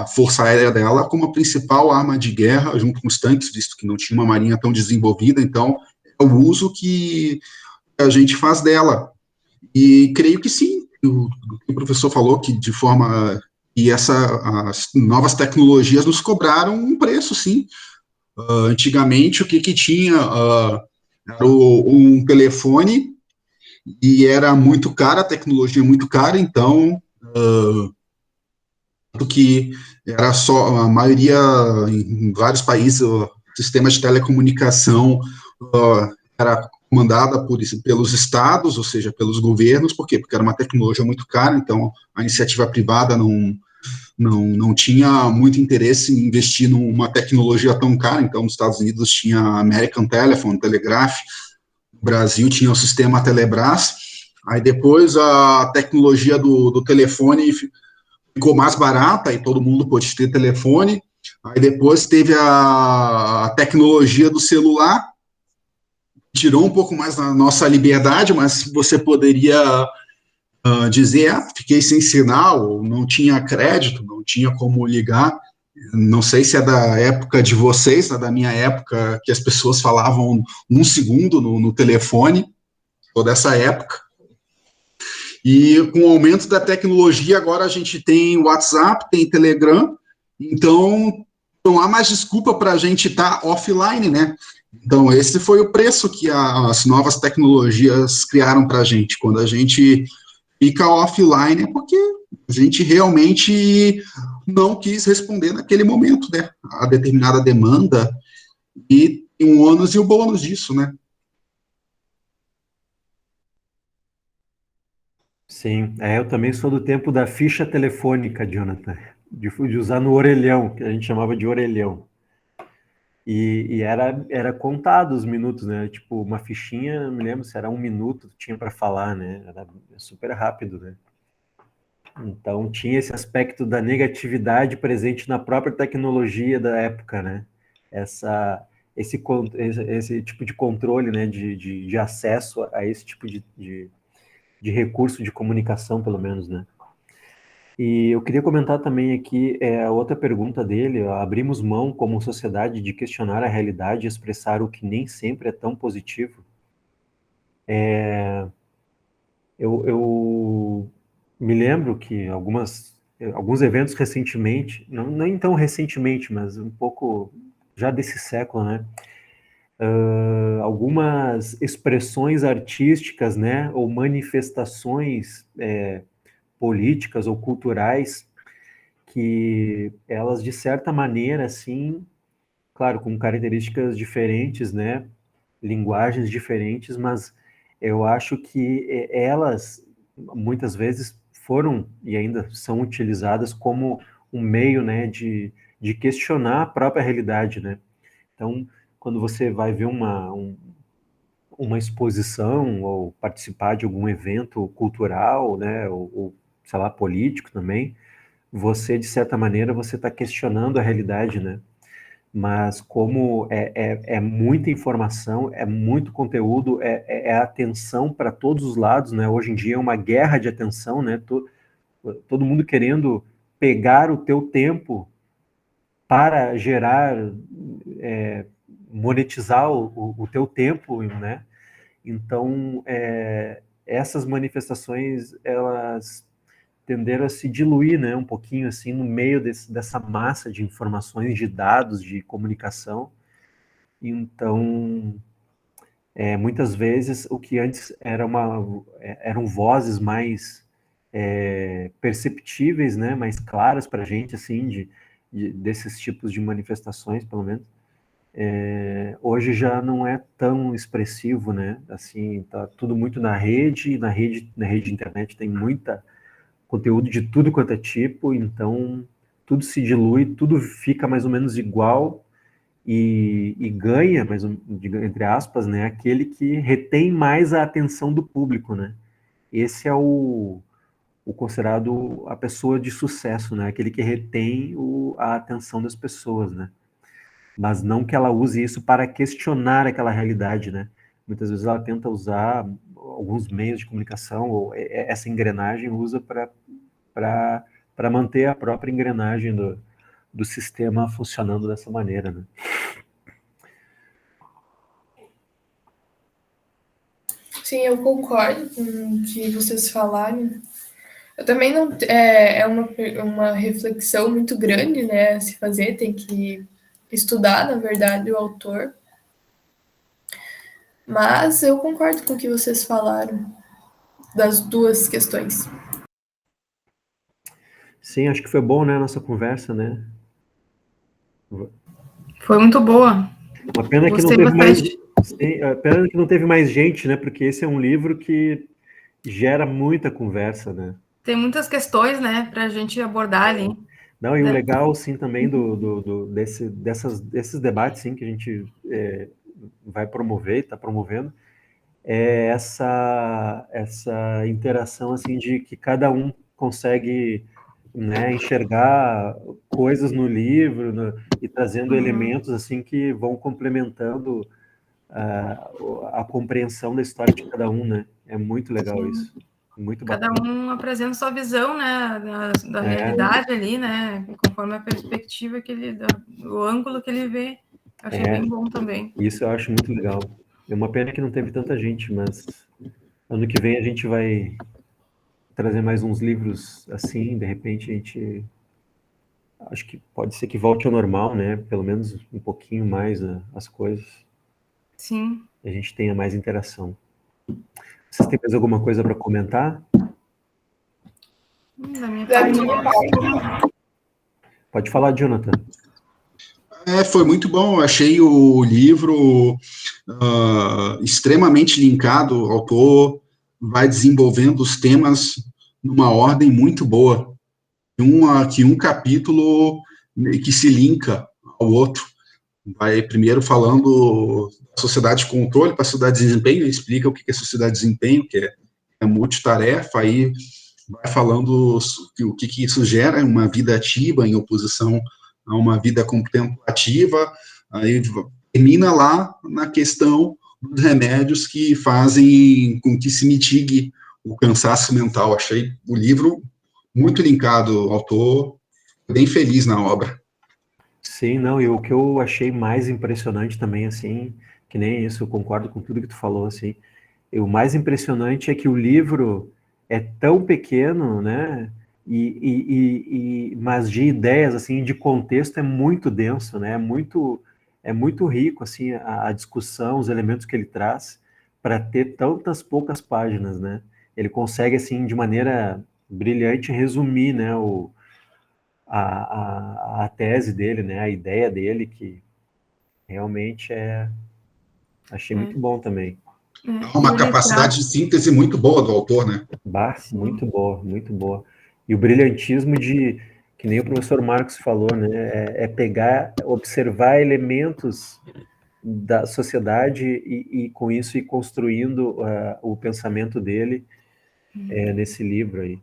força aérea dela como a principal arma de guerra, junto com os tanques, visto que não tinha uma marinha tão desenvolvida. Então, é o uso que a gente faz dela. E creio que sim, o professor falou que de forma... E as novas tecnologias nos cobraram um preço, sim. Antigamente, o que tinha? Era um telefone, e era muito cara, a tecnologia muito cara, então... do que era só, a maioria, em vários países, o sistema de telecomunicação era comandada pelos estados, ou seja, pelos governos. Por quê? Porque era uma tecnologia muito cara, então a iniciativa privada não tinha muito interesse em investir numa tecnologia tão cara. Então, nos Estados Unidos tinha a American Telephone, Telegraph, no Brasil tinha o sistema Telebrás. Aí depois a tecnologia do telefone ficou mais barata e todo mundo pôde ter telefone. Aí depois teve a tecnologia do celular, tirou um pouco mais da nossa liberdade, mas você poderia dizer, fiquei sem sinal, não tinha crédito, não tinha como ligar. Não sei se é da época de vocês, da minha época, que as pessoas falavam 1 segundo no telefone, toda essa época. E com o aumento da tecnologia, agora a gente tem WhatsApp, tem Telegram, então não há mais desculpa para a gente estar offline, né? Então, esse foi o preço que as novas tecnologias criaram para a gente. Quando a gente fica offline, é porque a gente realmente não quis responder naquele momento, né? A determinada demanda, e tem um ônus e o bônus disso, né? Sim, eu também sou do tempo da ficha telefônica, Jonathan, de usar no orelhão, que a gente chamava de orelhão. E era contado os minutos, né? Tipo, uma fichinha, não me lembro se era 1 minuto, tinha para falar, né? Era super rápido, né? Então tinha esse aspecto da negatividade presente na própria tecnologia da época, né? Esse tipo de controle, né? De acesso a esse tipo de recurso de comunicação, pelo menos, né? E eu queria comentar também aqui a outra pergunta dele: abrimos mão como sociedade de questionar a realidade e expressar o que nem sempre é tão positivo? Eu me lembro que alguns eventos recentemente, não nem tão recentemente, mas um pouco já desse século, né? Algumas expressões artísticas, né, ou manifestações políticas ou culturais, que elas, de certa maneira, assim, claro, com características diferentes, né, linguagens diferentes, mas eu acho que elas, muitas vezes, foram e ainda são utilizadas como um meio, né, de questionar a própria realidade, né. Então, quando você vai ver uma exposição ou participar de algum evento cultural, né, ou sei lá, político também, você, de certa maneira, você está questionando a realidade, né? Mas como é muita informação, é muito conteúdo, é atenção para todos os lados, né? Hoje em dia é uma guerra de atenção, né? Todo mundo querendo pegar o teu tempo para gerar monetizar o teu tempo, né? Então, essas manifestações, elas tenderam a se diluir, né, um pouquinho, assim, no meio dessa massa de informações, de dados, de comunicação. Então, muitas vezes, o que antes eram vozes mais perceptíveis, né, mais claras para a gente, assim, desses tipos de manifestações, pelo menos, hoje já não é tão expressivo, né? Assim, tá tudo muito na rede, e na rede de internet tem muita conteúdo de tudo quanto é tipo, então tudo se dilui, tudo fica mais ou menos igual e ganha, entre aspas, né? Aquele que retém mais a atenção do público, né? Esse é o considerado a pessoa de sucesso, né? Aquele que retém a atenção das pessoas, né? Mas não que ela use isso para questionar aquela realidade, né? Muitas vezes ela tenta usar alguns meios de comunicação, ou essa engrenagem usa para manter a própria engrenagem do sistema funcionando dessa maneira, né? Sim, eu concordo com o que vocês falaram. Eu também não... É uma reflexão muito grande, né, a se fazer, tem que estudar, na verdade, o autor. Mas eu concordo com o que vocês falaram das duas questões. Sim, acho que foi bom, né, a nossa conversa, né? Foi muito boa. Uma pena que não teve mais... Sim, a pena que não teve mais gente, né? Porque esse é um livro que gera muita conversa, né? Tem muitas questões, né, para a gente abordar ali. Não, e o legal, sim, também desses debates, sim, que a gente vai promover, está promovendo, é essa interação, assim, de que cada um consegue, né, enxergar coisas no livro, e trazendo elementos, assim, que vão complementando a compreensão da história de cada um, né? É muito legal isso. Muito Cada bacana. um apresenta sua visão, né, da realidade ali, né, conforme a perspectiva o ângulo que ele vê. Achei bem bom também. Isso eu acho muito legal. É uma pena que não teve tanta gente, mas ano que vem a gente vai trazer mais uns livros assim, de repente a gente... Acho que pode ser que volte ao normal, né? Pelo menos um pouquinho mais as coisas. Sim. A gente tenha mais interação. Vocês têm mais alguma coisa para comentar? Da minha parte. Pode falar, Jonathan. Foi muito bom. Eu achei o livro extremamente linkado. O autor vai desenvolvendo os temas numa ordem muito boa. Que um capítulo que se linka ao outro. Vai primeiro falando da sociedade de controle para a sociedade de desempenho, explica o que é sociedade de desempenho, que é multitarefa, aí vai falando o que isso gera, uma vida ativa em oposição a uma vida contemplativa, aí termina lá na questão dos remédios que fazem com que se mitigue o cansaço mental. Achei o livro muito linkado ao autor, bem feliz na obra. Sim, não, e o que eu achei mais impressionante também, assim, que nem isso, eu concordo com tudo que tu falou, assim, e o mais impressionante é que o livro é tão pequeno, né, mas de ideias, assim, de contexto é muito denso, né, é muito rico, assim, a discussão, os elementos que ele traz, para ter tantas poucas páginas, né, ele consegue, assim, de maneira brilhante resumir, né, a tese dele, né, a ideia dele, que realmente achei muito bom também. Uma capacidade de síntese muito boa do autor, né? Muito boa, muito boa. E o brilhantismo que nem o professor Marcos falou, né, pegar, observar elementos da sociedade e com isso ir construindo o pensamento dele nesse livro aí.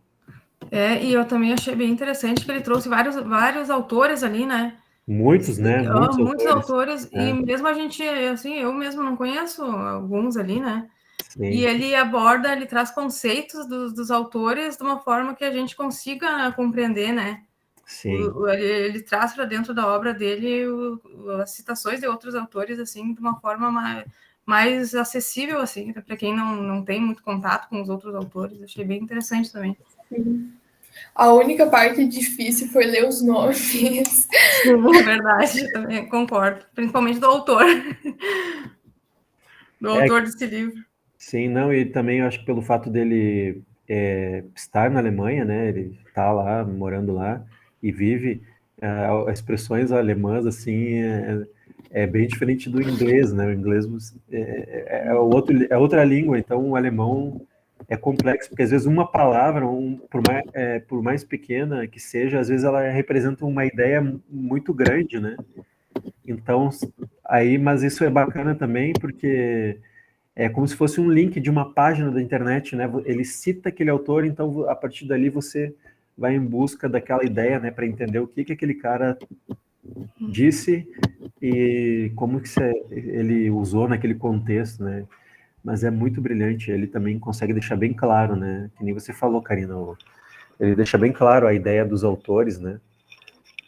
E eu também achei bem interessante que ele trouxe vários autores ali, né? Muitos, né? Muitos autores. E mesmo a gente, assim, eu mesmo não conheço alguns ali, né? Sim. E ele traz conceitos dos autores de uma forma que a gente consiga compreender, né? Sim. Ele traz para dentro da obra dele as citações de outros autores, assim, de uma forma mais acessível, assim, para quem não tem muito contato com os outros autores. Achei bem interessante também. Sim. A única parte difícil foi ler os nomes. Sim, é verdade, eu também concordo. Principalmente do autor. Do autor desse livro. Sim, não, e também eu acho que pelo fato dele estar na Alemanha, né, ele está lá, morando lá, e vive, as expressões alemãs, assim, é bem diferente do inglês, né, o inglês é outra língua, então o alemão é complexo, porque às vezes uma palavra, por mais pequena que seja, às vezes ela representa uma ideia muito grande, né, então, mas isso é bacana também, porque é como se fosse um link de uma página da internet, né? Ele cita aquele autor, então a partir dali você vai em busca daquela ideia, né, para entender o que aquele cara disse e como que ele usou naquele contexto, né? Mas é muito brilhante, ele também consegue deixar bem claro, né? Que nem você falou, Karina, ele deixa bem claro a ideia dos autores, né?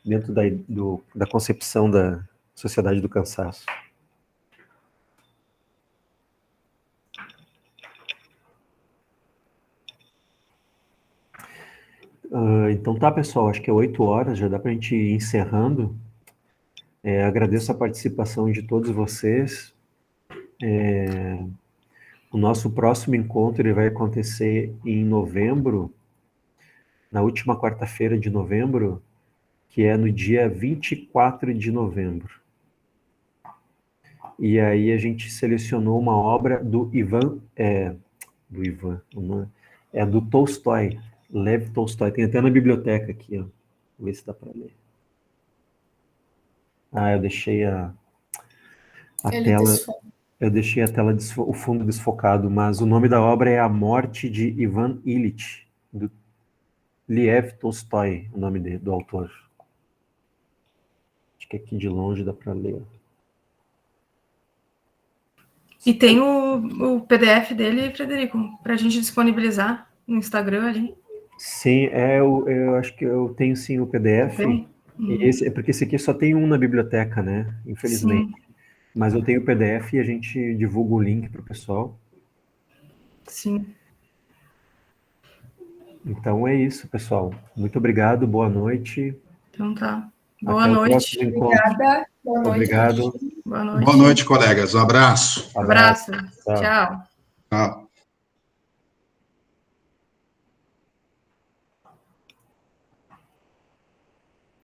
Dentro da concepção da Sociedade do Cansaço. Então tá, pessoal, acho que é 8 horas, já dá para a gente ir encerrando. Agradeço a participação de todos vocês. O nosso próximo encontro ele vai acontecer em novembro, na última quarta-feira de novembro, que é no dia 24 de novembro. E aí a gente selecionou uma obra do do Tolstói, Lev Tolstói, tem até na biblioteca aqui, ó. Vou ver se dá para ler. Eu deixei a tela, eu deixei a tela, o fundo desfocado, mas o nome da obra é A Morte de Ivan Ilitch, do Lev Tolstói, o nome do autor. Acho que aqui de longe dá para ler. E tem o PDF dele, Frederico, para a gente disponibilizar no Instagram ali. Sim, eu acho que eu tenho sim o PDF. Tem? E porque esse aqui só tem um na biblioteca, né? Infelizmente. Sim. Mas eu tenho o PDF e a gente divulga o link para o pessoal. Sim. Então é isso, pessoal. Muito obrigado, boa noite. Então tá. Boa Até o noite. próximo encontro. Obrigada. Boa noite. Obrigado. Boa noite. Boa noite, colegas. Um abraço. Abraço. Tchau. Tchau. Tchau.